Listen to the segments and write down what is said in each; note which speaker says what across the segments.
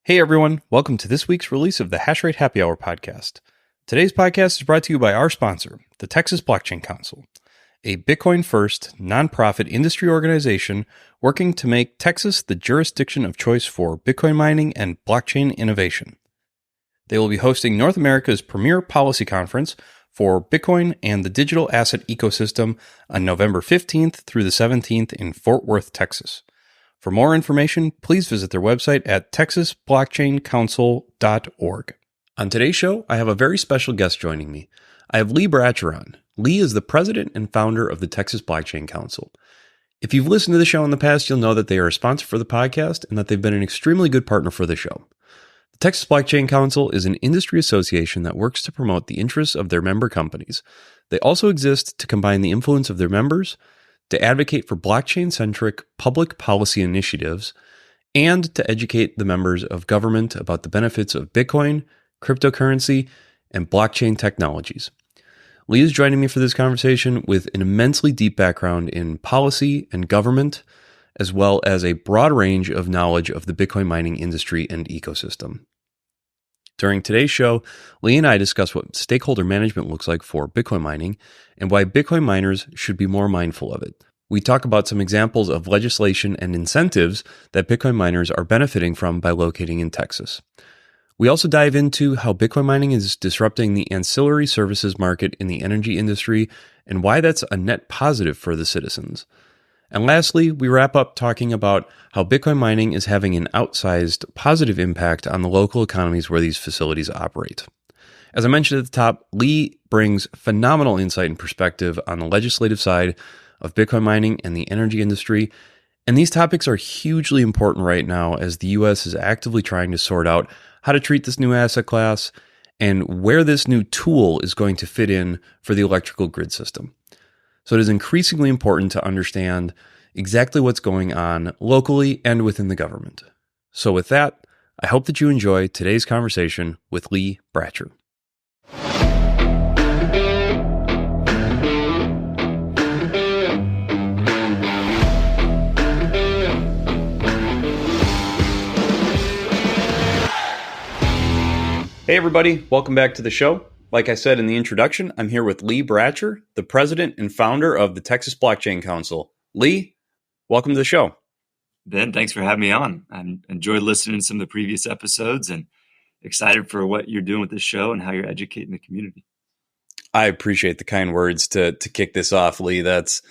Speaker 1: Hey everyone, welcome to this week's release of the Hashrate Happy Hour podcast. Today's podcast is brought to you by our sponsor, the Texas Blockchain Council, a Bitcoin-first, nonprofit industry organization working to make Texas the jurisdiction of choice for Bitcoin mining and blockchain innovation. They will be hosting North America's premier policy conference for Bitcoin and the digital asset ecosystem on November 15th through the 17th in Fort Worth, Texas. For more information, please visit their website at texasblockchaincouncil.org. On today's show, I have a very special guest joining me. I have Lee Bratcher on. Lee is the president and founder of the Texas Blockchain Council. If you've listened to the show in the past, you'll know that they are a sponsor for the podcast and that they've been an extremely good partner for the show. The Texas Blockchain Council is an industry association that works to promote the interests of their member companies. They also exist to combine the influence of their members, to advocate for blockchain-centric public policy initiatives, and to educate the members of government about the benefits of Bitcoin, cryptocurrency, and blockchain technologies. Lee is joining me for this conversation with an immensely deep background in policy and government, as well as a broad range of knowledge of the Bitcoin mining industry and ecosystem. During today's show, Lee and I discuss what stakeholder management looks like for Bitcoin mining and why Bitcoin miners should be more mindful of it. We talk about some examples of legislation and incentives that Bitcoin miners are benefiting from by locating in Texas. We also dive into how Bitcoin mining is disrupting the ancillary services market in the energy industry and why that's a net positive for the citizens. And lastly, we wrap up talking about how Bitcoin mining is having an outsized positive impact on the local economies where these facilities operate. As I mentioned at the top, Lee brings phenomenal insight and perspective on the legislative side of Bitcoin mining and the energy industry. And these topics are hugely important right now as the U.S. is actively trying to sort out how to treat this new asset class and where this new tool is going to fit in for the electrical grid system. So it is increasingly important to understand exactly what's going on locally and within the government. So with that, I hope that you enjoy today's conversation with Lee Bratcher. Hey everybody, welcome back to the show. Like I said in the introduction, I'm here with Lee Bratcher, the president and founder of the Texas Blockchain Council. Lee, welcome to the show.
Speaker 2: Ben, thanks for having me on. I enjoyed listening to some of the previous episodes and excited for what you're doing with this show and how you're educating the community.
Speaker 1: I appreciate the kind words to kick this off, Lee. That's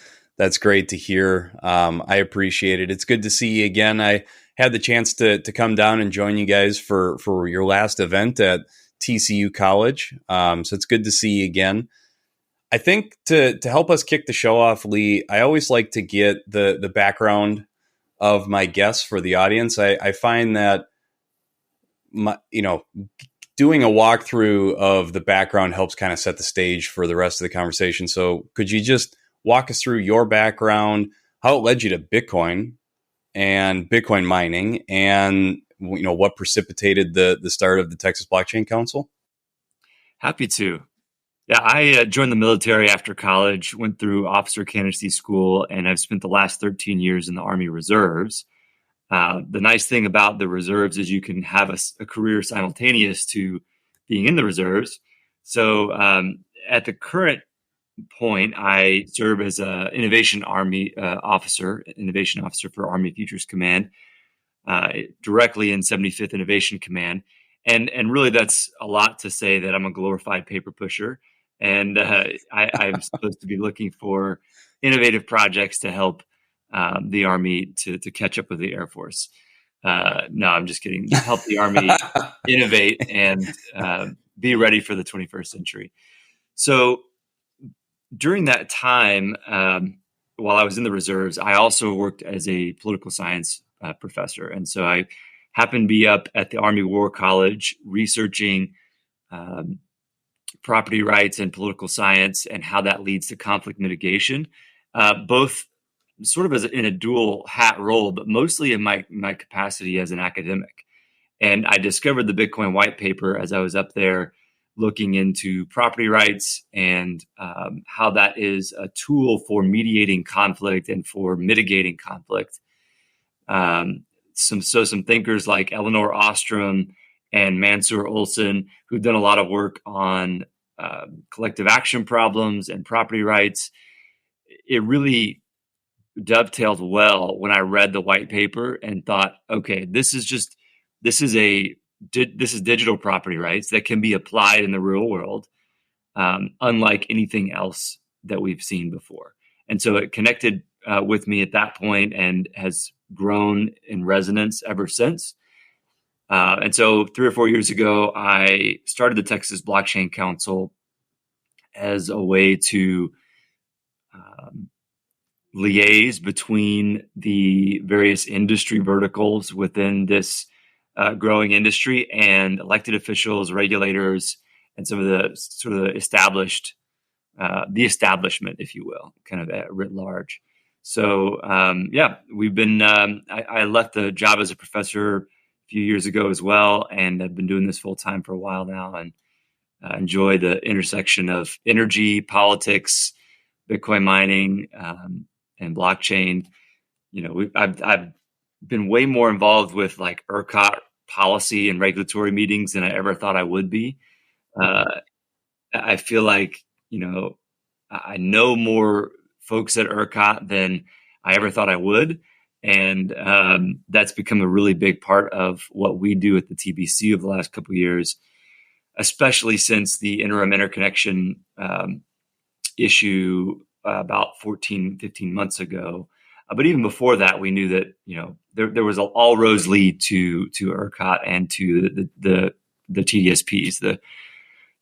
Speaker 1: great to hear. I appreciate it. It's good to see you again. I had the chance to come down and join you guys for your last event at TCU College. So it's good to see you again. I think to help us kick the show off, Lee, I always like to get the background of my guests for the audience. I find that doing a walkthrough of the background helps kind of set the stage for the rest of the conversation. So could you just walk us through your background, how it led you to Bitcoin and Bitcoin mining, and what precipitated the start of the Texas Blockchain Council?
Speaker 2: Happy to. Yeah, I joined the military after college, went through officer candidacy school, and I've spent the last 13 years in the Army Reserves. The nice thing about the reserves is you can have a career simultaneous to being in the reserves. So at the current point, I serve as an innovation officer for Army Futures Command, directly in 75th Innovation Command. And really, that's a lot to say that I'm a glorified paper pusher. And I'm supposed to be looking for innovative projects to help the Army to catch up with the Air Force. No, I'm just kidding. Help the Army innovate and be ready for the 21st century. So during that time, while I was in the reserves, I also worked as a political science professor. And so I happened to be up at the Army War College researching property rights and political science and how that leads to conflict mitigation, both sort of in a dual hat role, but mostly in my capacity as an academic. And I discovered the Bitcoin white paper as I was up there looking into property rights and how that is a tool for mediating conflict and for mitigating conflict. some thinkers like Eleanor Ostrom and Mansour Olson, who've done a lot of work on collective action problems and property rights. It really dovetailed well when I read the white paper and thought, okay, this is digital property rights that can be applied in the real world, unlike anything else that we've seen before. And so it connected with me at that point and has grown in resonance ever since. And so 3 or 4 years ago, I started the Texas Blockchain Council as a way to liaise between the various industry verticals within this growing industry and elected officials, regulators, and some of the sort of the establishment, if you will, kind of writ large. So, we've been, I left the job as a professor a few years ago as well, and I've been doing this full time for a while now, and enjoy the intersection of energy, politics, Bitcoin mining, and blockchain. I've been way more involved with like ERCOT policy and regulatory meetings than I ever thought I would be. I feel like, I know more folks at ERCOT than I ever thought I would. And that's become a really big part of what we do at the TBC over the last couple of years, especially since the interim interconnection issue about 14, 15 months ago. But even before that, we knew that, there was all roads lead to ERCOT and to the TDSPs, the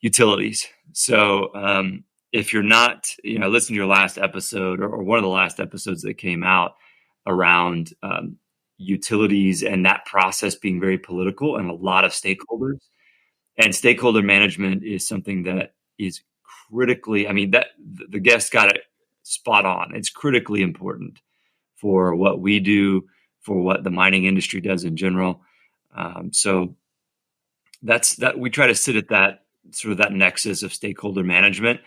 Speaker 2: utilities. So if you're not, listen to your last episode or one of the last episodes that came out around utilities and that process being very political and a lot of stakeholders. And stakeholder management is something that is critically, that the guest got it spot on. It's critically important for what we do, for what the mining industry does in general. So that's that. We try to sit at that sort of that nexus of stakeholder management,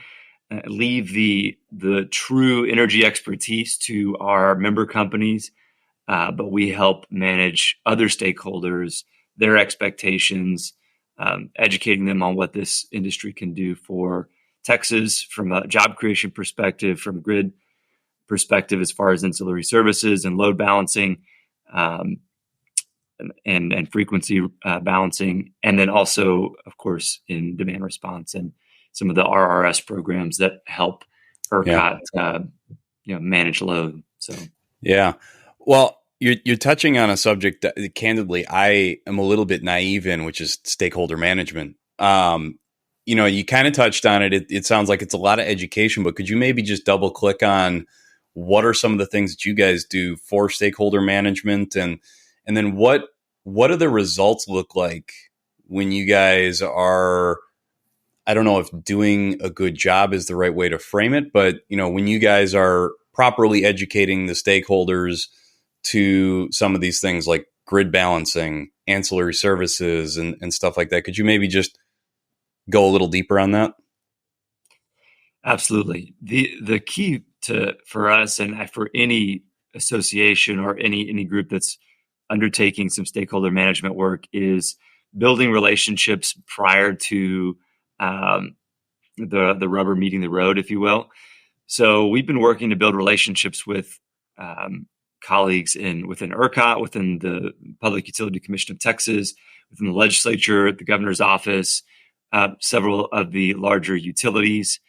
Speaker 2: leave the true energy expertise to our member companies, but we help manage other stakeholders, their expectations, educating them on what this industry can do for Texas from a job creation perspective, from a grid perspective, as far as ancillary services and load balancing, and frequency balancing, and then also, of course, in demand response and some of the RRS programs that help ERCOT, manage load. So,
Speaker 1: yeah, well, you're touching on a subject that, candidly, I am a little bit naive in, which is stakeholder management. You kind of touched on it. It sounds like it's a lot of education, but could you maybe just double click on what are some of the things that you guys do for stakeholder management, and then what do the results look like when you guys are, I don't know if doing a good job is the right way to frame it, but when you guys are properly educating the stakeholders to some of these things like grid balancing, ancillary services, and stuff like that, could you maybe just go a little deeper on that?
Speaker 2: Absolutely. The key for us and for any association or any group that's undertaking some stakeholder management work is building relationships prior to the rubber meeting the road, if you will. So we've been working to build relationships with colleagues within ERCOT, within the Public Utility Commission of Texas, within the legislature, the governor's office, several of the larger utilities,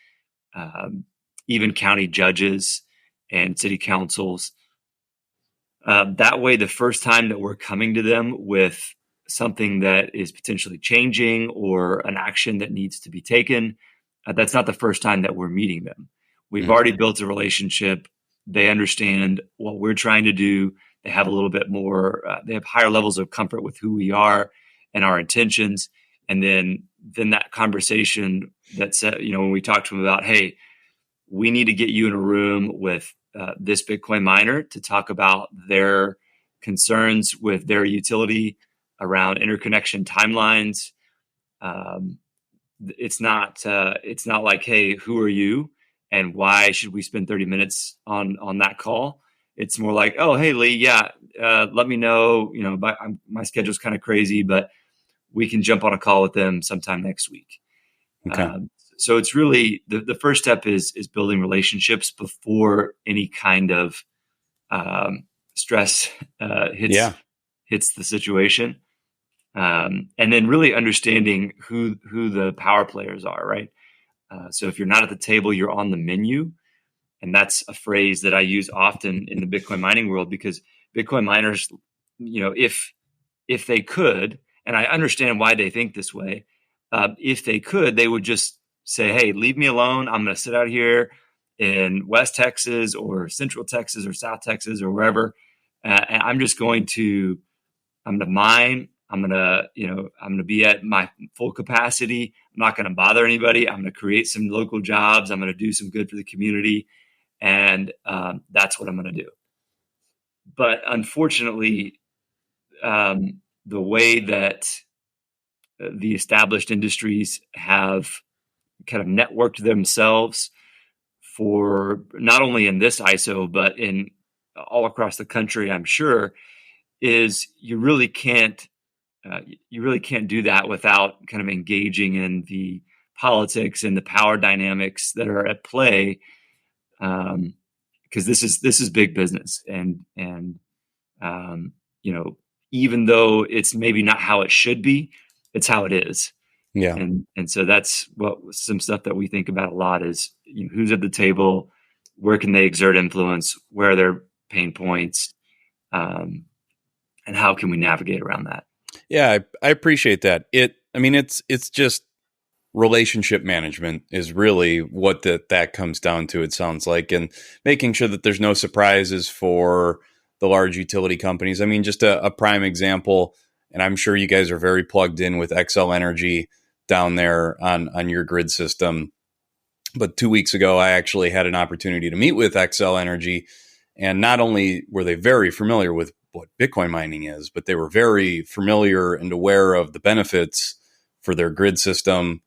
Speaker 2: even county judges and city councils. That way, the first time that we're coming to them with something that is potentially changing or an action that needs to be taken, that's not the first time that we're meeting them. We've already built a relationship. They understand what we're trying to do. They have a little bit more, they have higher levels of comfort with who we are and our intentions. And then that conversation that said, when we talk to them about, hey, we need to get you in a room with this Bitcoin miner to talk about their concerns with their utility around interconnection timelines. It's not like, hey, who are you and why should we spend 30 minutes on that call? It's more like, oh, hey, Lee, yeah, let me know. My schedule's kind of crazy, but we can jump on a call with them sometime next week.
Speaker 1: Okay.
Speaker 2: So it's really the first step is building relationships before any kind of stress
Speaker 1: Yeah.
Speaker 2: hits the situation, and then really understanding who the power players are. Right. So if you're not at the table, you're on the menu, and that's a phrase that I use often in the Bitcoin mining world because Bitcoin miners, if they could, and I understand why they think this way, if they could, they would just say, hey, leave me alone. I'm going to sit out here in West Texas or Central Texas or South Texas or wherever. And I'm going to mine. I'm going to be at my full capacity. I'm not going to bother anybody. I'm going to create some local jobs. I'm going to do some good for the community. And that's what I'm going to do. But unfortunately, the way that the established industries have kind of networked themselves for not only in this ISO, but in all across the country, I'm sure, is you really can't do that without kind of engaging in the politics and the power dynamics that are at play. Because this is big business, and um, you know, even though it's maybe not how it should be, it's how it is.
Speaker 1: Yeah.
Speaker 2: And so that's some stuff that we think about a lot is, who's at the table, where can they exert influence, where are their pain points, and how can we navigate around that?
Speaker 1: Yeah, I appreciate that. It's just relationship management is really what that comes down to, it sounds like, and making sure that there's no surprises for the large utility companies. I mean, just a prime example, and I'm sure you guys are very plugged in with XL Energy down there on your grid system. But 2 weeks ago, I actually had an opportunity to meet with XL Energy, and not only were they very familiar with what Bitcoin mining is, but they were very familiar and aware of the benefits for their grid system.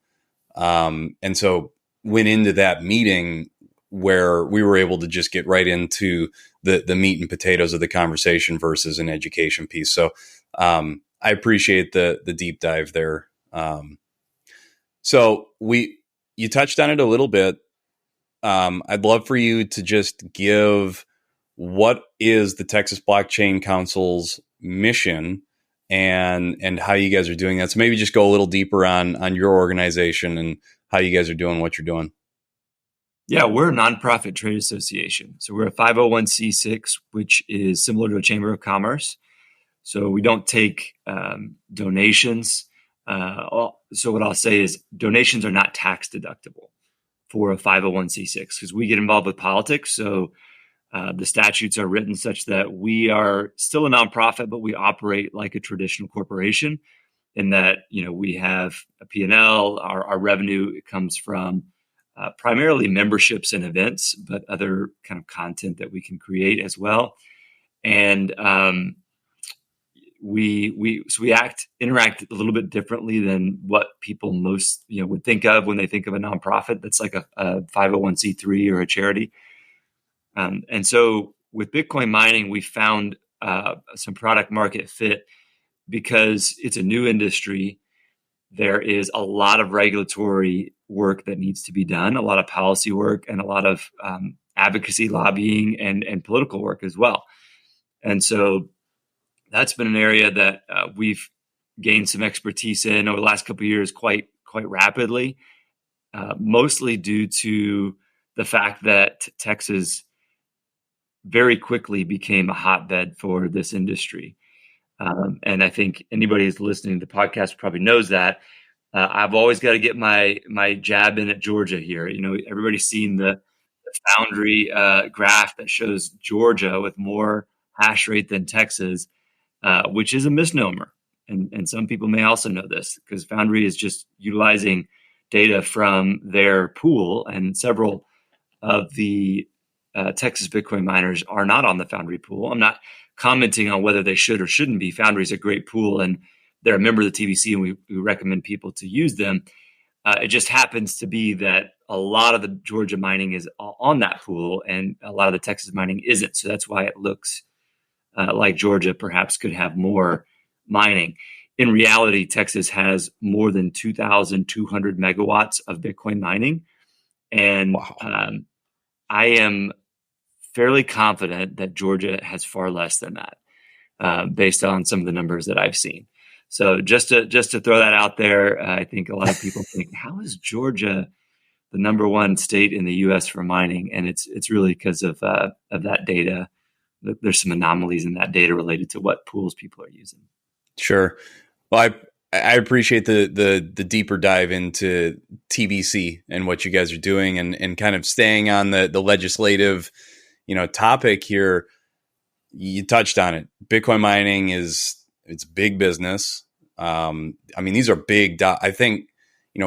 Speaker 1: And so went into that meeting where we were able to just get right into the meat and potatoes of the conversation versus an education piece. So I appreciate the deep dive there. So you touched on it a little bit. I'd love for you to just give what is the Texas Blockchain Council's mission and how you guys are doing that. So maybe just go a little deeper on your organization and how you guys are doing what you're doing.
Speaker 2: Yeah, we're a nonprofit trade association. So we're a 501c6, which is similar to a chamber of commerce. So we don't take donations. So what I'll say is donations are not tax deductible for a 501c6 because we get involved with politics. So the statutes are written such that we are still a nonprofit, but we operate like a traditional corporation in that, we have a P&L. Our revenue comes from primarily memberships and events, but other kind of content that we can create as well. And we interact a little bit differently than what people most would think of when they think of a nonprofit that's like a 501c3 or a charity. And so with Bitcoin mining, we found some product market fit because it's a new industry. There is a lot of regulatory work that needs to be done, a lot of policy work, and a lot of advocacy, lobbying, and political work as well. And so that's been an area that we've gained some expertise in over the last couple of years quite rapidly, mostly due to the fact that Texas very quickly became a hotbed for this industry. And I think anybody who's listening to the podcast probably knows that. I've always got to get my jab in at Georgia here. Everybody's seen the Foundry graph that shows Georgia with more hash rate than Texas, which is a misnomer. And some people may also know this because Foundry is just utilizing data from their pool, and several of the Texas Bitcoin miners are not on the Foundry pool. I'm not commenting on whether they should or shouldn't be. Foundry is a great pool, and they're a member of the TBC, and we recommend people to use them. It just happens to be that a lot of the Georgia mining is on that pool, and a lot of the Texas mining isn't. So that's why it looks like Georgia perhaps could have more mining. In reality, Texas has more than 2,200 megawatts of Bitcoin mining. And
Speaker 1: Wow.
Speaker 2: I am fairly confident that Georgia has far less than that, based on some of the numbers that I've seen. So just to throw that out there, I think a lot of people think, how is Georgia the number one state in the U.S. for mining? And it's really because of that data. There's some anomalies in that data related to what pools people are using.
Speaker 1: Sure. Well, I appreciate the deeper dive into TBC and what you guys are doing, and kind of staying on the legislative, topic here. You touched on it. Bitcoin mining it's big business. I mean, these are big. I think,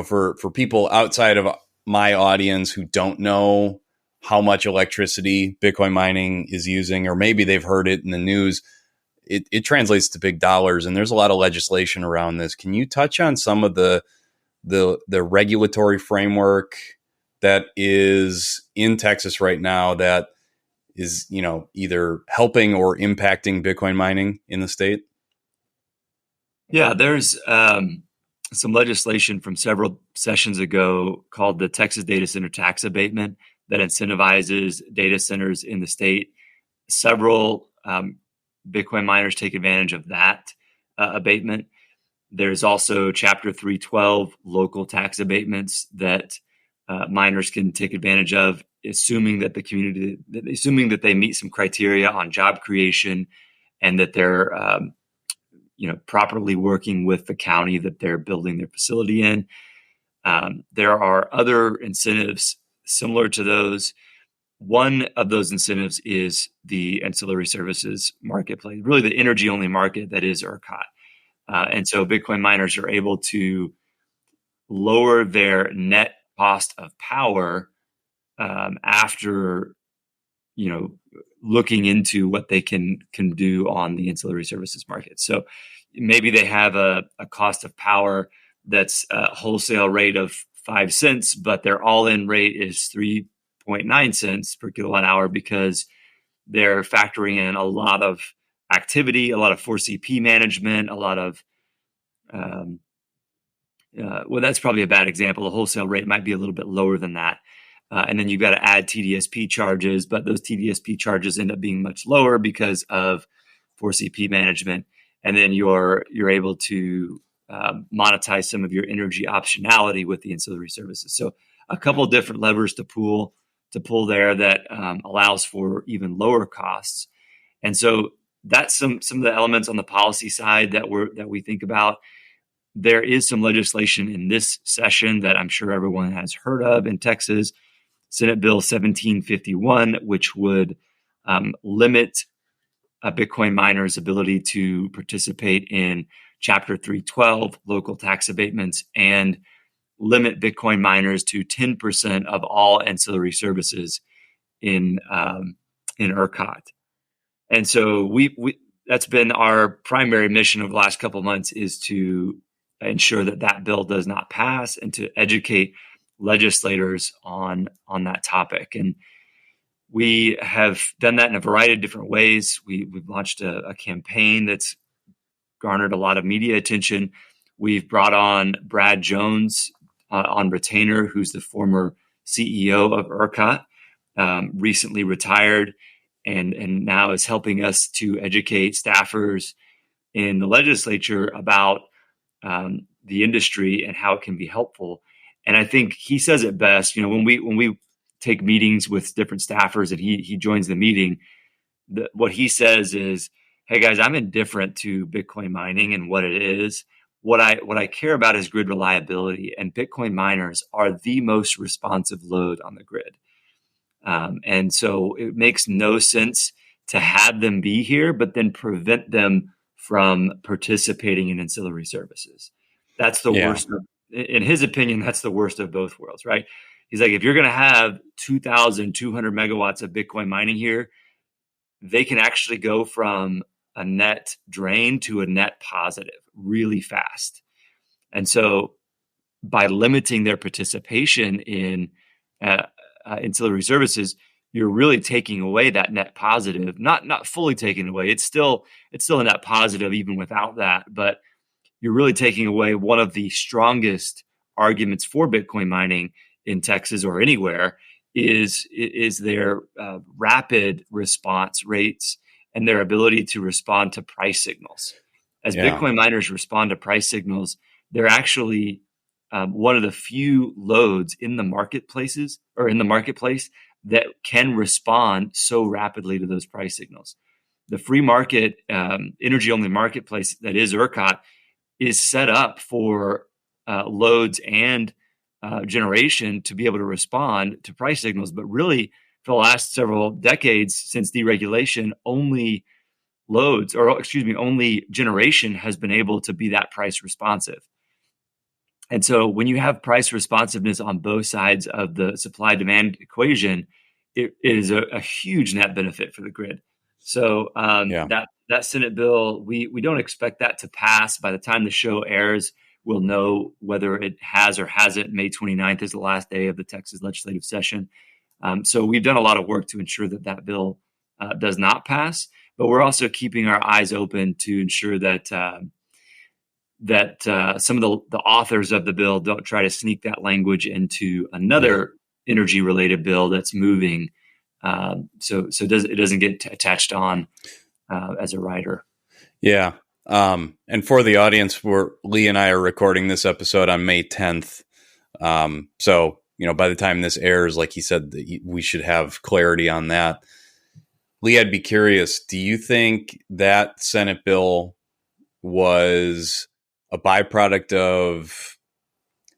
Speaker 1: for people outside of my audience who don't know how much electricity Bitcoin mining is using, or maybe they've heard it in the news, it translates to big dollars, and there's a lot of legislation around this. Can you touch on some of the regulatory framework that is in Texas right now that is, either helping or impacting Bitcoin mining in the state?
Speaker 2: Yeah, there's some legislation from several sessions ago called the Texas Data Center Tax Abatement that incentivizes data centers in the state. Several Bitcoin miners take advantage of that abatement. There's also Chapter 312 local tax abatements that miners can take advantage of, assuming that they meet some criteria on job creation and that they're properly working with the county that they're building their facility in. There are other incentives similar to those. One of those incentives is the ancillary services marketplace, really the energy only market that is ERCOT. And so Bitcoin miners are able to lower their net cost of power after looking into what they can do on the ancillary services market. So maybe they have a cost of power that's a wholesale rate of 5 cents, but their all-in rate is 3.9 cents per kilowatt hour because they're factoring in a lot of activity, a lot of 4CP management, a lot of well, that's probably a bad example. The wholesale rate might be a little bit lower than that. And then you've got to add TDSP charges, but those TDSP charges end up being much lower because of 4CP management. And then you're able to monetize some of your energy optionality with the ancillary services. So a couple of different levers to pull there that allows for even lower costs. And so that's some of the elements on the policy side that we think about. There is some legislation in this session that I'm sure everyone has heard of in Texas, Senate Bill 1751, which would limit a Bitcoin miner's ability to participate in Chapter 312 local tax abatements and limit Bitcoin miners to 10% of all ancillary services in ERCOT. And so we that's been our primary mission over the last couple of months, is to ensure that bill does not pass and to educate legislators on that topic. And we have done that in a variety of different ways. We've launched a campaign that's garnered a lot of media attention. We've brought on Brad Jones on retainer, who's the former CEO of ERCOT, recently retired, and now is helping us to educate staffers in the legislature about the industry and how it can be helpful. And I think he says it best. When we take meetings with different staffers and he joins the meeting, what he says is, "Hey guys, I'm indifferent to Bitcoin mining and what it is. What I care about is grid reliability, and Bitcoin miners are the most responsive load on the grid. And so it makes no sense to have them be here, but then prevent them from participating in ancillary services. That's the worst. In his opinion, that's the worst of both worlds, right? He's like, if you're going to have 2,200 megawatts of Bitcoin mining here, they can actually go from a net drain to a net positive really fast. And so by limiting their participation in ancillary services, you're really taking away that net positive. Not fully taking away. It's still a net positive even without that, but you're really taking away one of the strongest arguments for Bitcoin mining in Texas or anywhere is their rapid response rates and their ability to respond to price signals. As Bitcoin miners respond to price signals, they're actually one of the few loads in the marketplace that can respond so rapidly to those price signals. The free market, energy-only marketplace that is ERCOT is set up for loads and generation to be able to respond to price signals. But really, for the last several decades since deregulation, only generation has been able to be that price responsive. And so when you have price responsiveness on both sides of the supply-demand equation, it is a huge net benefit for the grid. So that Senate bill, we don't expect that to pass. By the time the show airs, we'll know whether it has or hasn't. May 29th is the last day of the Texas legislative session. So we've done a lot of work to ensure that bill does not pass, but we're also keeping our eyes open to ensure that some of the authors of the bill don't try to sneak that language into another energy-related bill that's moving, so it doesn't get attached on as a rider.
Speaker 1: Yeah. And for the audience, Lee and I are recording this episode on May 10th. So, by the time this airs, like he said, we should have clarity on that. Lee, I'd be curious, do you think that Senate bill was a byproduct of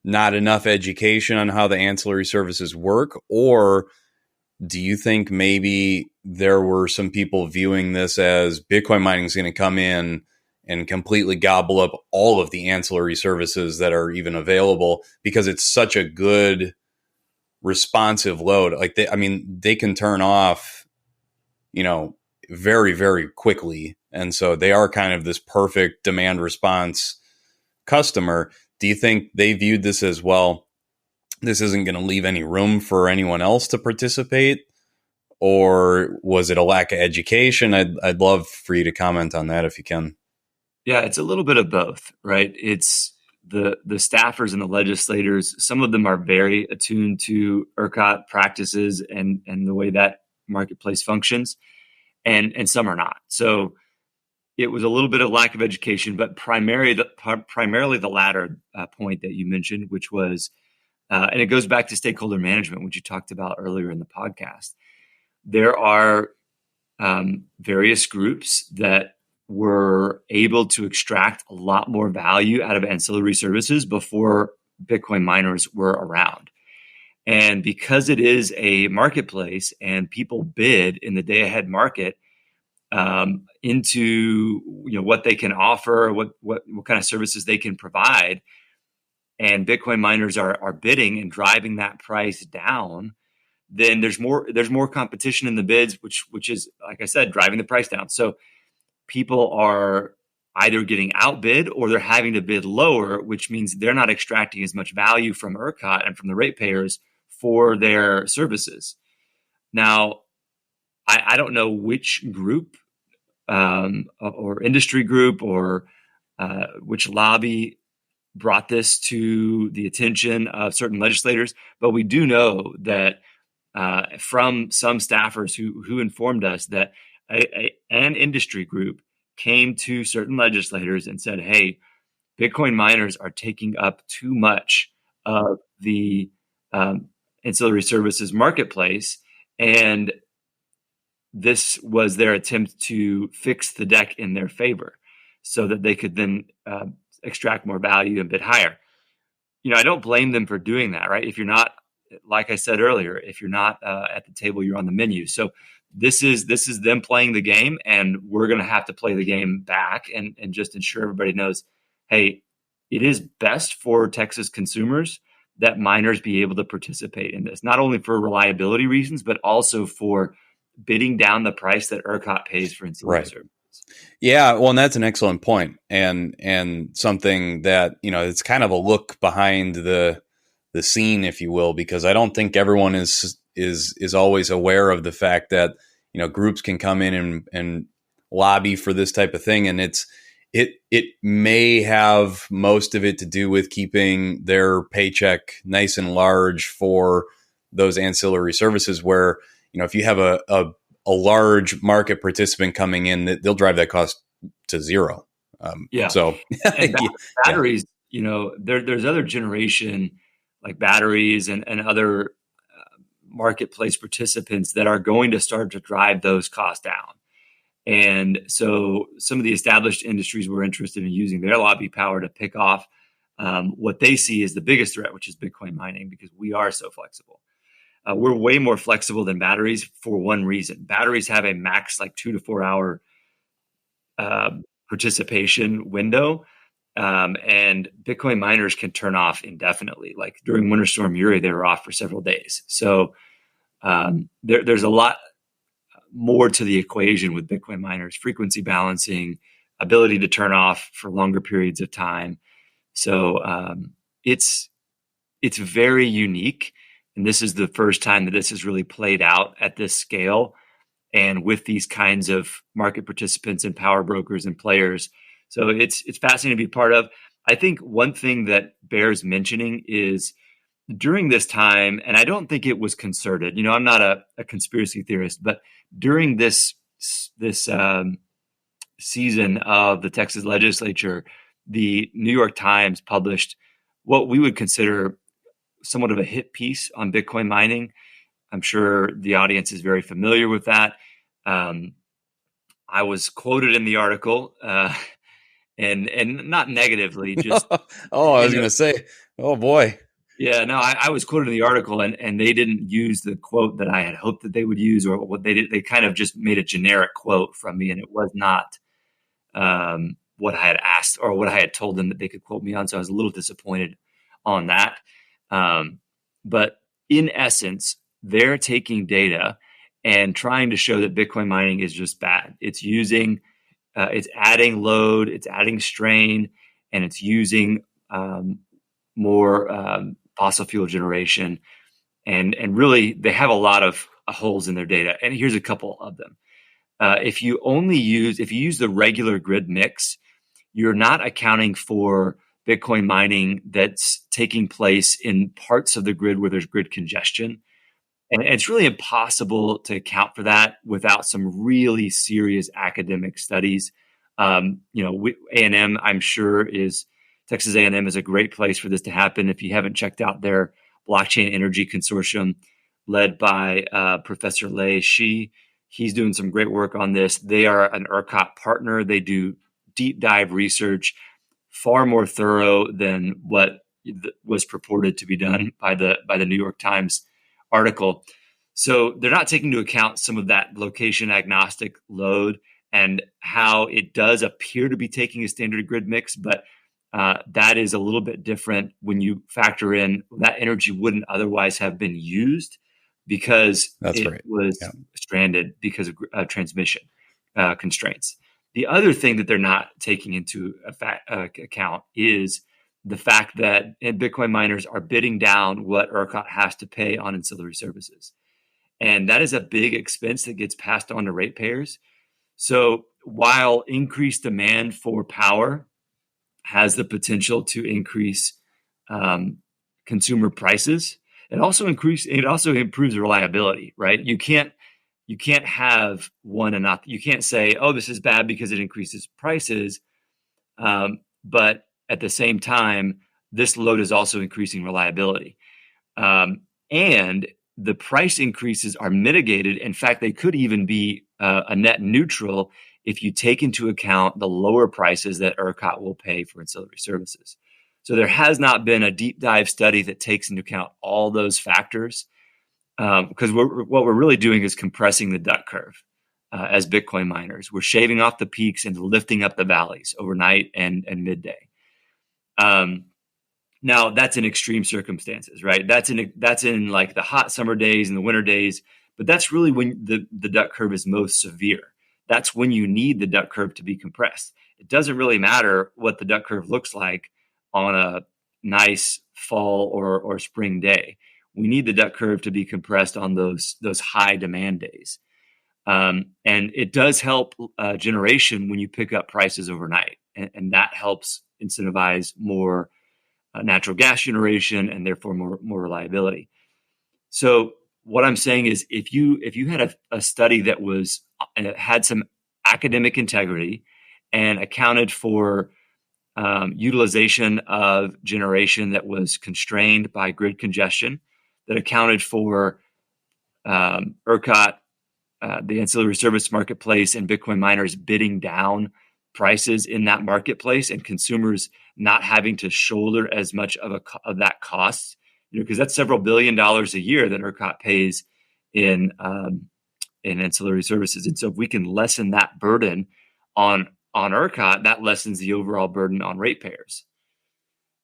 Speaker 1: not enough education on how the ancillary services work? Or do you think maybe there were some people viewing this as Bitcoin mining is going to come in and completely gobble up all of the ancillary services that are even available because it's such a good responsive load? Like they can turn off, very, very quickly. And so they are kind of this perfect demand response customer. Do you think they viewed this as, well, this isn't going to leave any room for anyone else to participate? Or was it a lack of education? I'd love for you to comment on that if you can.
Speaker 2: Yeah, it's a little bit of both, right? It's the staffers and the legislators. Some of them are very attuned to ERCOT practices and the way that marketplace functions, and some are not. So it was a little bit of lack of education, but primarily the latter point that you mentioned, which was, and it goes back to stakeholder management, which you talked about earlier in the podcast. There are various groups that were able to extract a lot more value out of ancillary services before Bitcoin miners were around. And because it is a marketplace and people bid in the day ahead market into what they can offer, what kind of services they can provide, and Bitcoin miners are bidding and driving that price down, then there's more competition in the bids, which is, like I said, driving the price down. So people are either getting outbid or they're having to bid lower, which means they're not extracting as much value from ERCOT and from the ratepayers for their services. Now, I don't know which group or industry group or which lobby brought this to the attention of certain legislators, but we do know that from some staffers who informed us that an industry group came to certain legislators and said, hey, Bitcoin miners are taking up too much of the ancillary services marketplace. And this was their attempt to fix the deck in their favor so that they could then extract more value and bid higher. I don't blame them for doing that, right? If you're not, like I said earlier, if you're not at the table, you're on the menu. So this is them playing the game, and we're going to have to play the game back and just ensure everybody knows, hey, it is best for Texas consumers that miners be able to participate in this, not only for reliability reasons, but also for bidding down the price that ERCOT pays for ancillary services.
Speaker 1: Yeah, well, and that's an excellent point, and something that it's kind of a look behind the scene, if you will, because I don't think everyone is always aware of the fact that groups can come in and lobby for this type of thing, and it may have most of it to do with keeping their paycheck nice and large for those ancillary services. Where if you have a large market participant coming in, that they'll drive that cost to zero.
Speaker 2: Yeah.
Speaker 1: So
Speaker 2: And
Speaker 1: yeah,
Speaker 2: batteries, there's other generation like batteries and other marketplace participants that are going to start to drive those costs down. And so some of the established industries were interested in using their lobby power to pick off what they see as the biggest threat, which is Bitcoin mining, because we are so flexible. We're way more flexible than batteries for one reason. Batteries have a max like 2 to 4 hour uh, participation window. And Bitcoin miners can turn off indefinitely. Like during Winter Storm Uri, they were off for several days. So there's a lot more to the equation with Bitcoin miners: frequency balancing, ability to turn off for longer periods of time. So it's very unique, and this is the first time that this has really played out at this scale and with these kinds of market participants and power brokers and players. So it's fascinating to be part of. I think one thing that bears mentioning is during this time, and I don't think it was concerted. I'm not a conspiracy theorist, but during this season of the Texas legislature, the New York Times published what we would consider somewhat of a hit piece on Bitcoin mining. I'm sure the audience is very familiar with that. I was quoted in the article, and not negatively, just
Speaker 1: oh, I was going to say, oh boy.
Speaker 2: Yeah, no, I was quoted in the article, and they didn't use the quote that I had hoped that they would use, or what they did. They kind of just made a generic quote from me, and it was not what I had asked or what I had told them that they could quote me on. So I was a little disappointed on that. But in essence, they're taking data and trying to show that Bitcoin mining is just bad. It's it's adding load, it's adding strain, and it's using more fossil fuel generation. And really, they have a lot of holes in their data. And here's a couple of them. If you use the regular grid mix, you're not accounting for Bitcoin mining that's taking place in parts of the grid where there's grid congestion. And it's really impossible to account for that without some really serious academic studies. A&M, I'm sure, Texas A&M is a great place for this to happen. If you haven't checked out their blockchain energy consortium led by Professor Lei Shi, he's doing some great work on this. They are an ERCOT partner. They do deep dive research, far more thorough than what was purported to be done by the New York Times article. So they're not taking into account some of that location agnostic load and how it does appear to be taking a standard grid mix, but that is a little bit different when you factor in that energy wouldn't otherwise have been used because it was stranded because of transmission constraints. The other thing that they're not taking into account is the fact that Bitcoin miners are bidding down what ERCOT has to pay on ancillary services. And that is a big expense that gets passed on to ratepayers. So while increased demand for power has the potential to increase consumer prices, it also improves reliability, right? You can't have one and not. You can't say, "Oh, this is bad because it increases prices," but at the same time, this load is also increasing reliability, and the price increases are mitigated. In fact, they could even be a net neutral if you take into account the lower prices that ERCOT will pay for ancillary services. So there has not been a deep dive study that takes into account all those factors, because what we're really doing is compressing the duck curve as Bitcoin miners. We're shaving off the peaks and lifting up the valleys overnight and midday. Now that's in extreme circumstances, right? That's in like the hot summer days and the winter days, but that's really when the duck curve is most severe. that's when you need the duck curve to be compressed. It doesn't really matter what the duck curve looks like on a nice fall or spring day. We need the duck curve to be compressed on those high demand days. And it does help generation when you pick up prices overnight, and that helps incentivize more natural gas generation and therefore more reliability. So what I'm saying is, if you had a study that was had some academic integrity and accounted for utilization of generation that was constrained by grid congestion, that accounted for ERCOT, the ancillary service marketplace, and Bitcoin miners bidding down prices in that marketplace, and consumers not having to shoulder as much of that cost, because that's several $billions a year that ERCOT pays in ancillary services. And so if we can lessen that burden on ERCOT, that lessens the overall burden on ratepayers.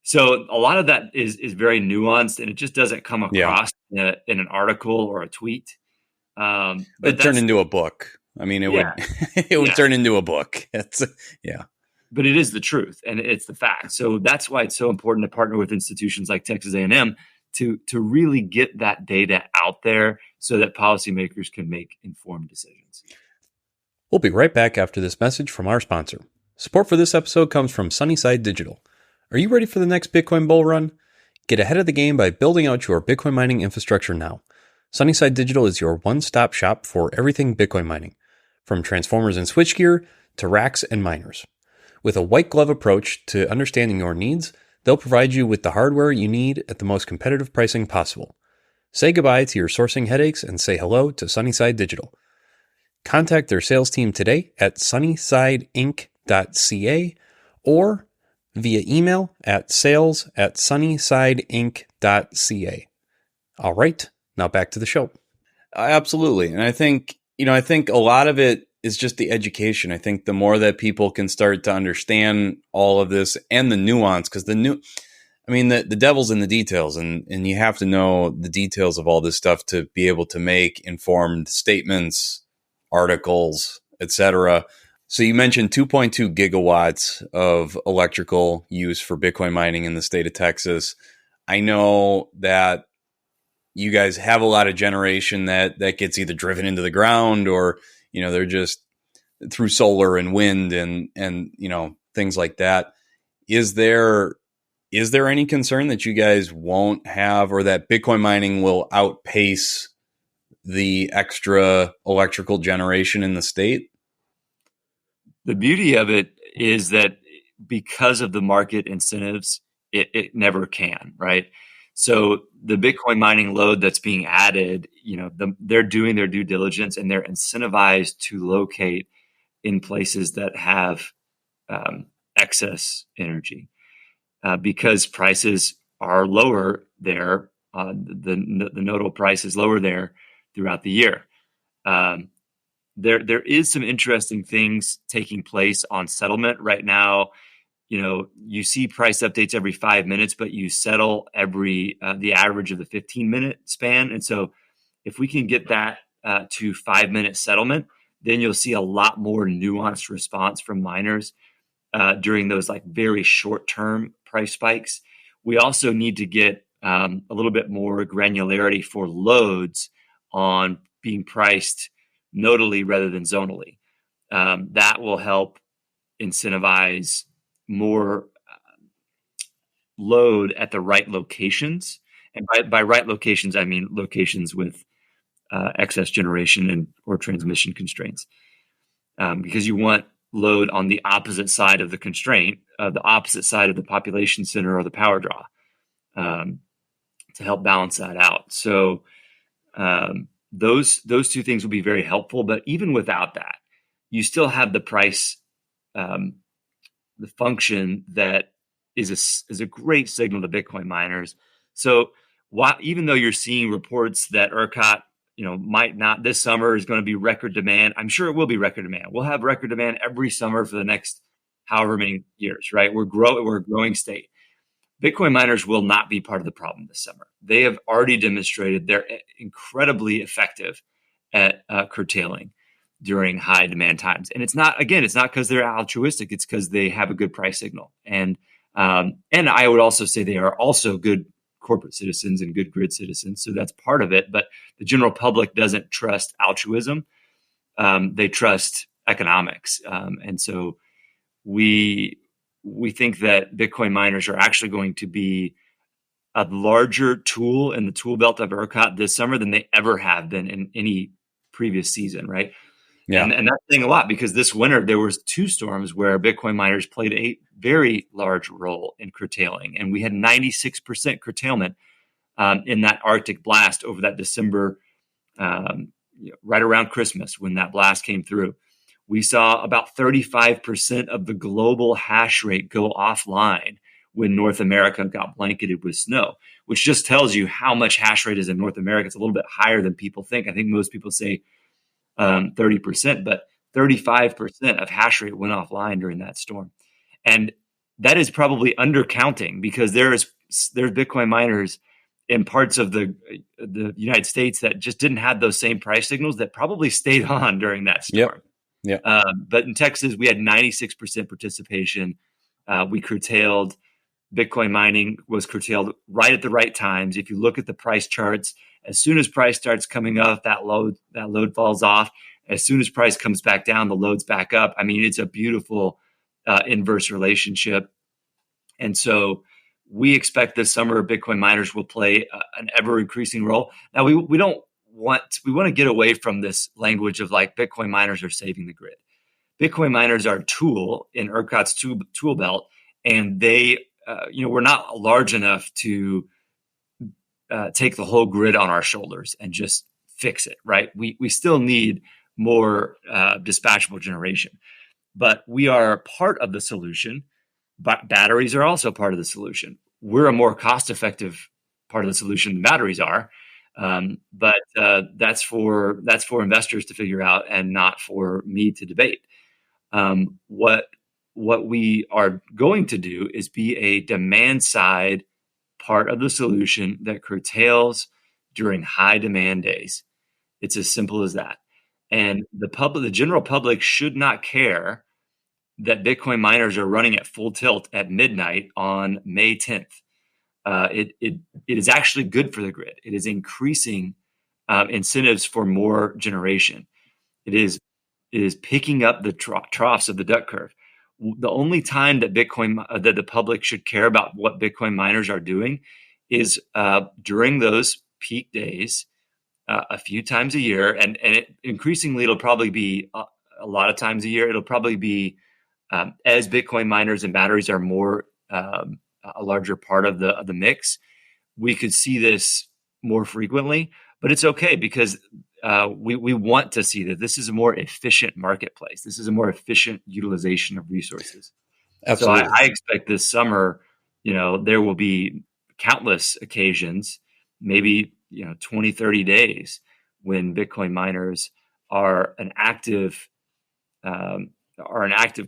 Speaker 2: So a lot of that is very nuanced, and it just doesn't come across in an article or a tweet.
Speaker 1: But it turned into a book. I mean, it would turn into a book.
Speaker 2: But it is the truth, and it's the fact. So that's why it's so important to partner with institutions like Texas A&M to really get that data out there so that policymakers can make informed decisions.
Speaker 1: We'll be right back after this message from our sponsor. Support for this episode comes from Sunnyside Digital. Are you ready for the next Bitcoin bull run? Get ahead of the game by building out your Bitcoin mining infrastructure now. Sunnyside Digital is your one-stop shop for everything Bitcoin mining, from transformers and switchgear to racks and miners. With a white glove approach to understanding your needs, they'll provide you with the hardware you need at the most competitive pricing possible. Say goodbye to your sourcing headaches and say hello to Sunnyside Digital. Contact their sales team today at sunnysideinc.ca or via email at sales@sunnysideinc.ca. All right, now back to the show.
Speaker 3: Absolutely. And I think a lot of it is just the education. I think the more that people can start to understand all of this and the nuance, because the devil's in the details, and you have to know the details of all this stuff to be able to make informed statements, articles, etc. So you mentioned 2.2 gigawatts of electrical use for Bitcoin mining in the state of Texas. I know that you guys have a lot of generation that gets either driven into the ground or, they're just through solar and wind and things like that. Is there any concern that you guys won't have, or that Bitcoin mining will outpace the extra electrical generation in the state?
Speaker 2: The beauty of it is that because of the market incentives, it never can, right? So the Bitcoin mining load that's being added, they're doing their due diligence, and they're incentivized to locate in places that have excess energy because prices are lower there. The nodal price is lower there throughout the year. There is some interesting things taking place on settlement right now. You see price updates every 5 minutes, but you settle every the average of the 15-minute span. And so if we can get that to 5-minute settlement, then you'll see a lot more nuanced response from miners during those very short-term price spikes. We also need to get a little bit more granularity for loads on being priced nodally rather than zonally. That will help incentivize more load at the right locations. And by right locations, I mean locations with excess generation or transmission constraints. Because you want load on the opposite side of the constraint, the opposite side of the population center or the power draw, to help balance that out. So those two things will be very helpful. But even without that, you still have the price, the function that is a great signal to Bitcoin miners. So even though you're seeing reports that ERCOT, might not, this summer is going to be record demand. I'm sure it will be record demand. We'll have record demand every summer for the next however many years, right? We're a growing state. Bitcoin miners will not be part of the problem this summer. They have already demonstrated they're incredibly effective at curtailing. during high demand times. And it's not because they're altruistic. It's because they have a good price signal. And I would also say they are also good corporate citizens and good grid citizens. So that's part of it. But the general public doesn't trust altruism. They trust economics. And so we think that Bitcoin miners are actually going to be a larger tool in the tool belt of ERCOT this summer than they ever have been in any previous season, right?
Speaker 3: Yeah.
Speaker 2: And that's saying a lot, because this winter there was 2 storms where Bitcoin miners played a very large role in curtailing, and we had 96% curtailment in that Arctic blast over that December, right around Christmas when that blast came through. We saw about 35% of the global hash rate go offline when North America got blanketed with snow, which just tells you how much hash rate is in North America. It's a little bit higher than people think. I think most people say 30%, but 35% of hash rate went offline during that storm. And that is probably undercounting, because there's Bitcoin miners in parts of the United States that just didn't have those same price signals that probably stayed on during that storm.
Speaker 3: Yep.
Speaker 2: But in Texas, we had 96% participation. We curtailed. Bitcoin mining was curtailed right at the right times. If you look at the price charts, as soon as price starts coming up, that load falls off. As soon as price comes back down, the load's back up. I mean, it's a beautiful inverse relationship. And so we expect this summer Bitcoin miners will play an ever increasing role. Now, we want to get away from this language of like Bitcoin miners are saving the grid. Bitcoin miners are a tool in ERCOT's tool belt, and they, we're not large enough to take the whole grid on our shoulders and just fix it, right? We still need more dispatchable generation, but we are part of the solution. But batteries are also part of the solution. We're a more cost-effective part of the solution than batteries are, but that's for investors to figure out, and not for me to debate. What we are going to do is be a demand-side part of the solution that curtails during high demand days. It's as simple as that. And the general public should not care that Bitcoin miners are running at full tilt at midnight on May 10th. It is actually good for the grid. It is increasing incentives for more generation. It is picking up the troughs of the duck curve. The only time that that the public should care about what Bitcoin miners are doing is during those peak days, a few times a year, and increasingly it'll probably be a lot of times a year. It'll probably be as Bitcoin miners and batteries are more a larger part of the mix. We could see this more frequently, but it's okay, because we want to see that this is a more efficient marketplace. This is a more efficient utilization of resources.
Speaker 3: Absolutely.
Speaker 2: So I expect this summer, there will be countless occasions, maybe 20, 30 days, when Bitcoin miners are an active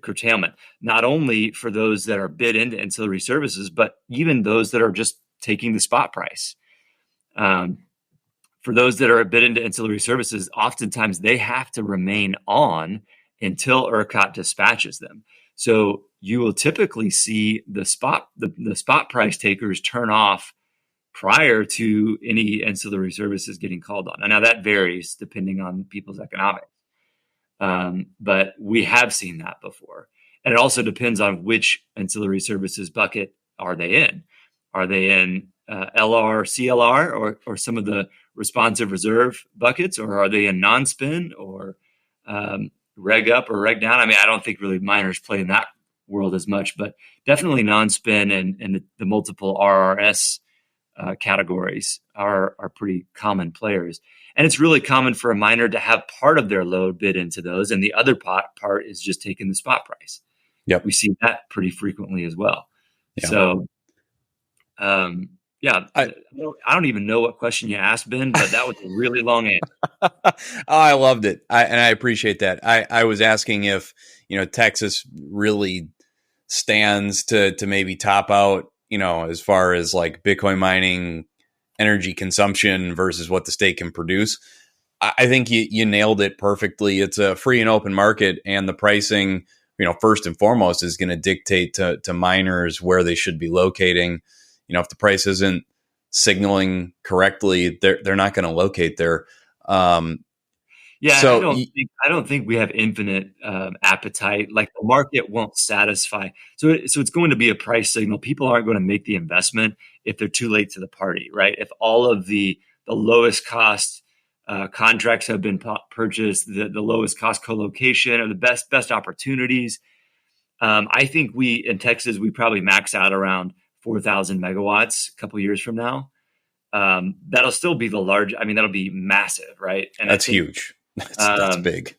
Speaker 2: curtailment, not only for those that are bid into ancillary services, but even those that are just taking the spot price. For those that are bid into ancillary services, oftentimes they have to remain on until ERCOT dispatches them. So you will typically see the spot price takers turn off prior to any ancillary services getting called on. And now that varies depending on people's economics. But we have seen that before. And it also depends on which ancillary services bucket are they in. Are they in LR, CLR, or some of the responsive reserve buckets, or are they in non-spin, or reg up or reg down? I mean, I don't think really miners play in that world as much, but definitely non-spin and the multiple RRS categories are pretty common players. And it's really common for a miner to have part of their load bid into those, and the other part is just taking the spot price.
Speaker 3: Yep.
Speaker 2: We see that pretty frequently as well.
Speaker 3: Yeah.
Speaker 2: So, I don't even know what question you asked, Ben, but that was a really long answer.
Speaker 3: I loved it. And I appreciate that. I was asking if, Texas really stands to maybe top out, as far as like Bitcoin mining energy consumption versus what the state can produce. I think you nailed it perfectly. It's a free and open market, and the pricing, first and foremost, is going to dictate to miners where they should be locating. If the price isn't signaling correctly, they're not going to locate there.
Speaker 2: Yeah,
Speaker 3: So
Speaker 2: I don't think we have infinite appetite. Like the market won't satisfy. So it's going to be a price signal. People aren't going to make the investment if they're too late to the party, right? If all of the lowest cost contracts have been purchased, the lowest cost co-location, or the best opportunities. I think in Texas we probably max out around 4,000 megawatts a couple years from now. That'll still be that'll be massive, right? And
Speaker 3: that's huge. That's big.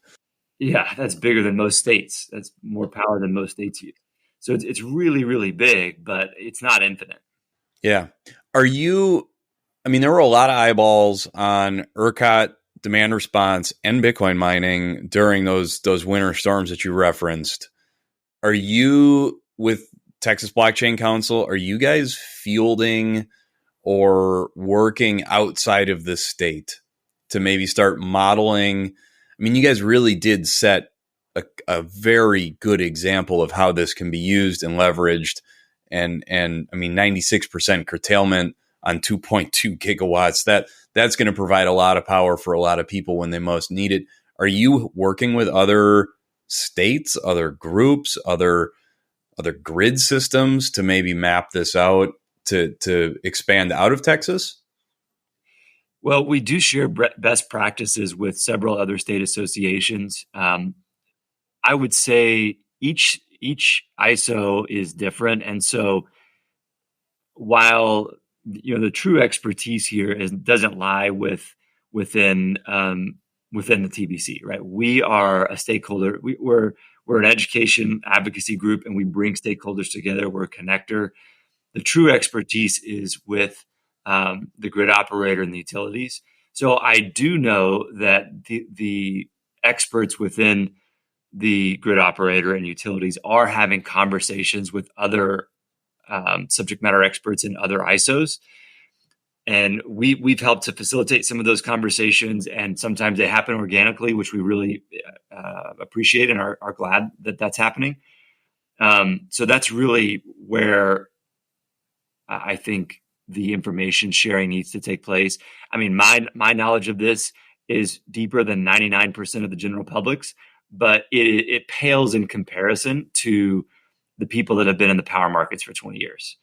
Speaker 2: Yeah, that's bigger than most states. That's more power than most states use. So it's really, really big, but it's not infinite.
Speaker 3: Yeah. There were a lot of eyeballs on ERCOT demand response and Bitcoin mining during those winter storms that you referenced. Are you, with Texas Blockchain Council, are you guys fielding or working outside of the state to maybe start modeling? You guys really did set a very good example of how this can be used and leveraged. And 96% curtailment on 2.2 gigawatts, that's going to provide a lot of power for a lot of people when they most need it. Are you working with other states, other groups, other grid systems to maybe map this out to expand out of Texas?
Speaker 2: Well, we do share best practices with several other state associations. I would say each ISO is different, and so while the true expertise here doesn't lie within the TBC, right? We are a stakeholder. We're an education advocacy group, and we bring stakeholders together. We're a connector. The true expertise is with the grid operator and the utilities. So I do know that the experts within the grid operator and utilities are having conversations with other subject matter experts in other ISOs. And we've helped to facilitate some of those conversations, and sometimes they happen organically, which we really appreciate and are glad that that's happening. So that's really where I think the information sharing needs to take place. My knowledge of this is deeper than 99% of the general public's, but it pales in comparison to the people that have been in the power markets for 20 years.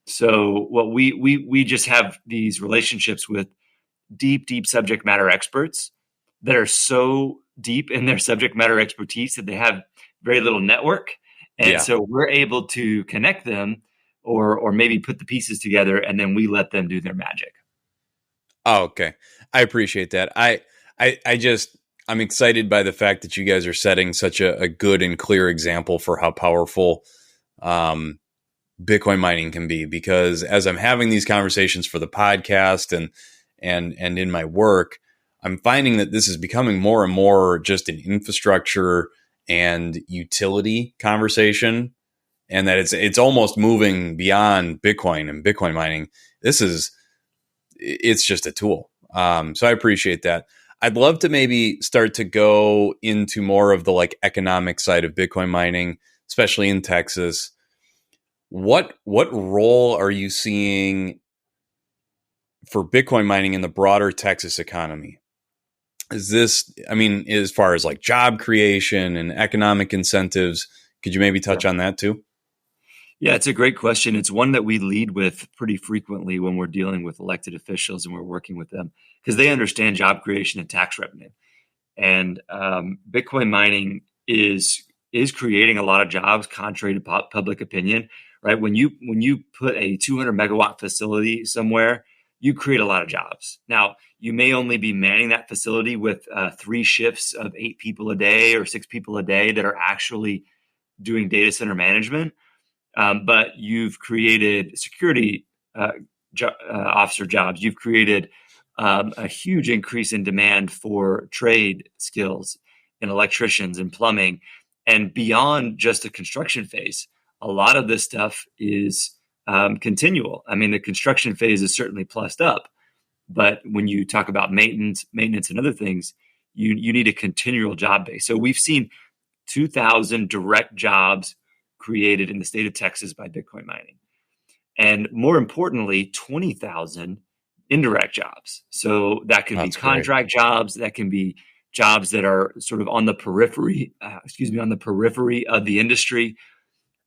Speaker 2: So what we just have these relationships with deep subject matter experts that are so deep in their subject matter expertise that they have very little network. And so we're able to connect them or maybe put the pieces together, and then we let them do their magic.
Speaker 3: Oh, okay. I appreciate that. I'm excited by the fact that you guys are setting such a good and clear example for how powerful Bitcoin mining can be, because as I'm having these conversations for the podcast and in my work, I'm finding that this is becoming more and more just an infrastructure and utility conversation, and that it's almost moving beyond Bitcoin and Bitcoin mining. It's just a tool. So I appreciate that. I'd love to maybe start to go into more of the economic side of Bitcoin mining, especially in Texas. What role are you seeing for Bitcoin mining in the broader Texas economy? Is this, as far as job creation and economic incentives, could you maybe touch on that too?
Speaker 2: Yeah, it's a great question. It's one that we lead with pretty frequently when we're dealing with elected officials and we're working with them, because they understand job creation and tax revenue. And Bitcoin mining is creating a lot of jobs, contrary to public opinion, right? When you put a 200 megawatt facility somewhere, you create a lot of jobs. Now, you may only be manning that facility with 3 shifts of 8 people a day or 6 people a day that are actually doing data center management. But you've created security officer jobs. You've created a huge increase in demand for trade skills and electricians and plumbing. And beyond just the construction phase, a lot of this stuff is continual. The construction phase is certainly plussed up, But when you talk about maintenance and other things, you need a continual job base. So we've seen 2,000 direct jobs created in the state of Texas by Bitcoin mining. And more importantly, 20,000 indirect jobs. So that can be contract jobs, that can be jobs that are sort of on the periphery, on the periphery of the industry.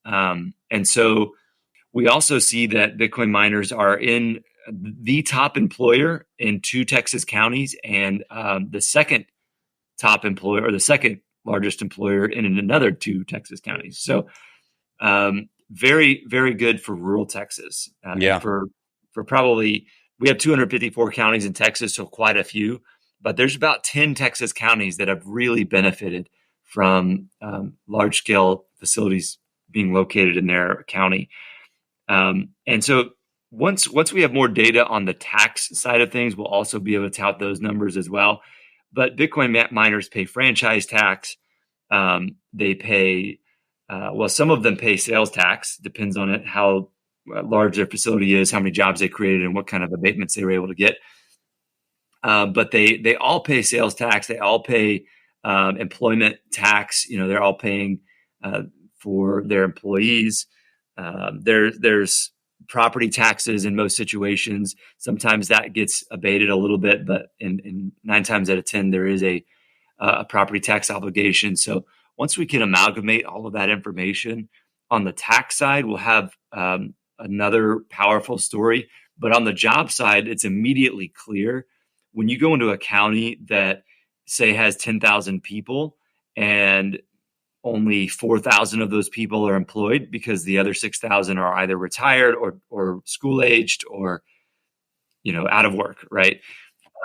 Speaker 2: And so we also see that Bitcoin miners are in the top employer in 2 Texas counties, and the second top employer, or the second largest employer in another 2 Texas counties. So very, very good for rural Texas. For probably, we have 254 counties in Texas, so quite a few, but there's about 10 Texas counties that have really benefited from large scale facilities being located in their county. And so once we have more data on the tax side of things, we'll also be able to tout those numbers as well. But Bitcoin miners pay franchise tax. They pay, some of them pay sales tax. Depends on it, how large their facility is, how many jobs they created, and what kind of abatements they were able to get. But they all pay sales tax. They all pay employment tax. They're all paying for their employees. There's property taxes in most situations. Sometimes that gets abated a little bit, but in 9 times out of 10, there is a property tax obligation. So once we can amalgamate all of that information on the tax side, we'll have another powerful story. But on the job side, it's immediately clear when you go into a county that, say, has 10,000 people and only 4,000 of those people are employed because the other 6,000 are either retired or school aged or, out of work, right?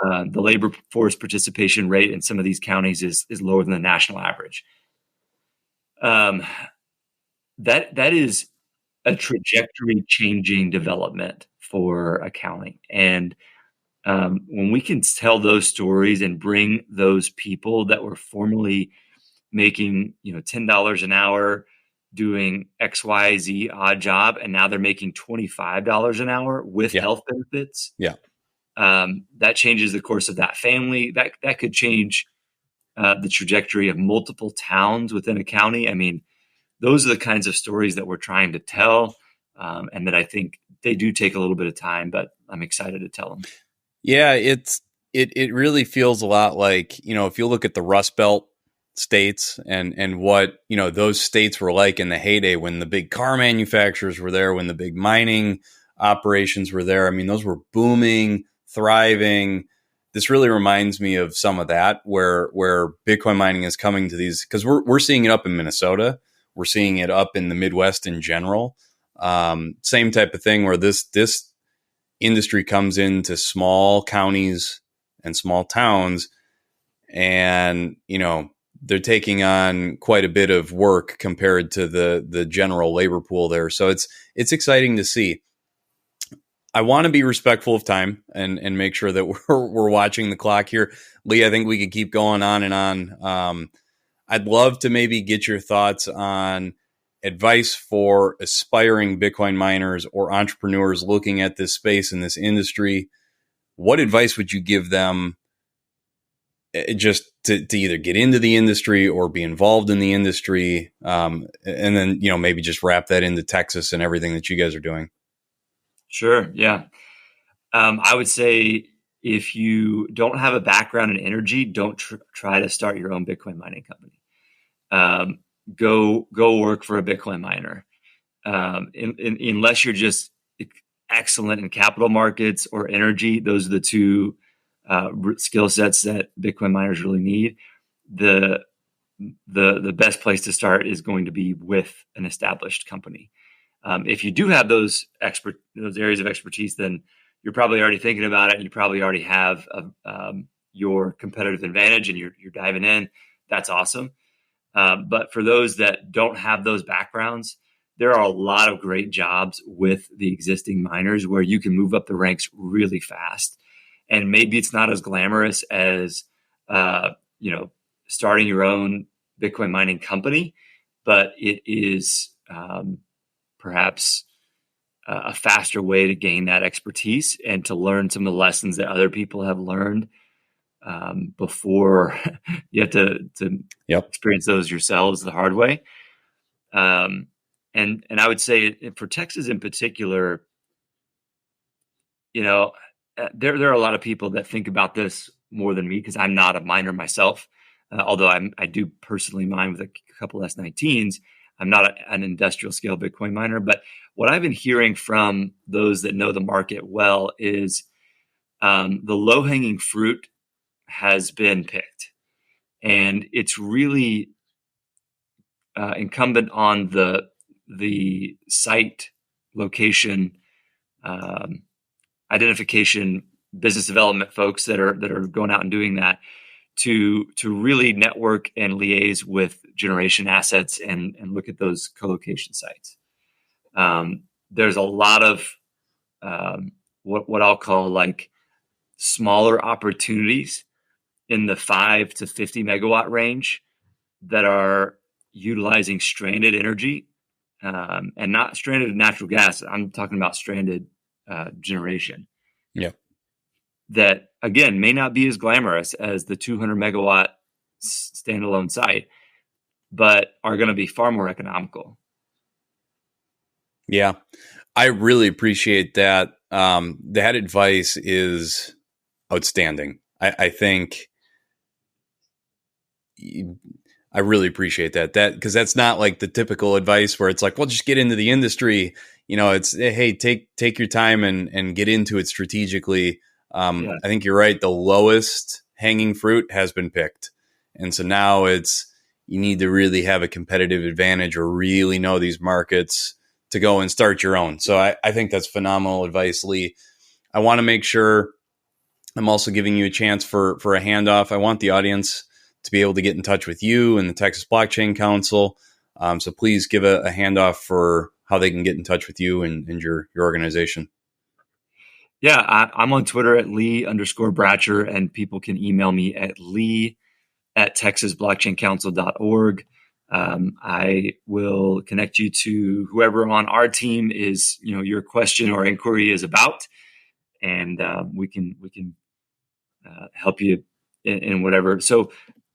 Speaker 2: The labor force participation rate in some of these counties is lower than the national average. That is a trajectory changing development for a county. And when we can tell those stories and bring those people that were formerly making, $10 an hour doing XYZ odd job, and now they're making $25 an hour with health benefits. That changes the course of that family. That could change the trajectory of multiple towns within a county. I mean, those are the kinds of stories that we're trying to tell, and that I think they do take a little bit of time, but I'm excited to tell them.
Speaker 3: Yeah, it really feels a lot like, if you look at the Rust Belt states and what, those states were like in the heyday when the big car manufacturers were there, when the big mining operations were there. I mean, those were booming, thriving. This really reminds me of some of that where Bitcoin mining is coming to these, because we're seeing it up in Minnesota. We're seeing it up in the Midwest in general. Same type of thing where this industry comes into small counties and small towns, and they're taking on quite a bit of work compared to the general labor pool there. So it's exciting to see. I want to be respectful of time and make sure that we're watching the clock here. Lee, I think we could keep going on and on. I'd love to maybe get your thoughts on advice for aspiring Bitcoin miners or entrepreneurs looking at this space in this industry. What advice would you give them just to either get into the industry or be involved in the industry? And then, maybe just wrap that into Texas and everything that you guys are doing.
Speaker 2: Sure. Yeah. I would say if you don't have a background in energy, don't try to start your own Bitcoin mining company. Go work for a Bitcoin miner. Unless you're just excellent in capital markets or energy, those are the 2 skill sets that Bitcoin miners really need. The best place to start is going to be with an established company. If you do have those areas of expertise, then you're probably already thinking about it, and you probably already have your competitive advantage, and you're diving in. That's awesome. But for those that don't have those backgrounds, there are a lot of great jobs with the existing miners where you can move up the ranks really fast. And maybe it's not as glamorous as, starting your own Bitcoin mining company, but it is perhaps a faster way to gain that expertise and to learn some of the lessons that other people have learned before you have to experience those yourselves the hard way. And I would say for Texas in particular, there are a lot of people that think about this more than me because I'm not a miner myself. Although I do personally mine with a couple S19s, I'm not an industrial scale Bitcoin miner. But what I've been hearing from those that know the market well is the low hanging fruit has been picked, and it's really incumbent on the site location identification, business development folks that are going out and doing that to really network and liaise with generation assets and look at those co-location sites. There's a lot of what I'll call like smaller opportunities in the 5 to 50 megawatt range that are utilizing stranded energy and not stranded natural gas. I'm talking about stranded generation.
Speaker 3: Yeah.
Speaker 2: That again may not be as glamorous as the 200 megawatt standalone site, but are going to be far more economical.
Speaker 3: Yeah, I really appreciate that. That advice is outstanding. I think I really appreciate that because that's not like the typical advice where it's like, well, just get into the industry. It's, hey, take your time and get into it strategically. I think you're right. The lowest hanging fruit has been picked. And so now you need to really have a competitive advantage or really know these markets to go and start your own. So I think that's phenomenal advice, Lee. I want to make sure I'm also giving you a chance for a handoff. I want the audience to be able to get in touch with you and the Texas Blockchain Council. So please give a handoff for how they can get in touch with you and your organization.
Speaker 2: Yeah, I'm on Twitter at Lee_Bratcher, and people can email me at lee@texasblockchaincouncil.org. I will connect you to whoever on our team is, your question or inquiry is about, and we can help you in whatever. So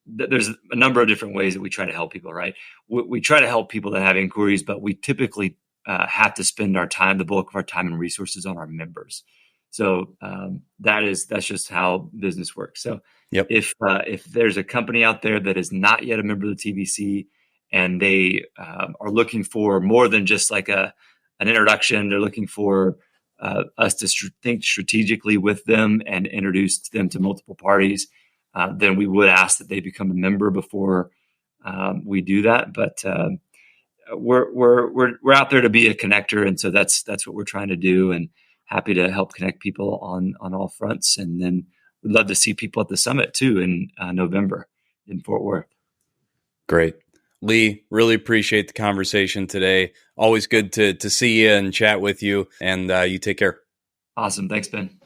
Speaker 2: there's a number of different ways that we try to help people, right? We try to help people that have inquiries, but we typically have to spend the bulk of our time and resources on our members. So that's just how business works. So if there's a company out there that is not yet a member of the TBC and they are looking for more than just like an introduction, they're looking for us to think strategically with them and introduce them to multiple parties, then we would ask that they become a member before we do that. But we're out there to be a connector, and so that's what we're trying to do. And happy to help connect people on all fronts. And then we'd love to see people at the summit too in November in Fort Worth.
Speaker 3: Great. Lee, really appreciate the conversation today. Always good to see you and chat with you. And you take care.
Speaker 2: Awesome. Thanks, Ben.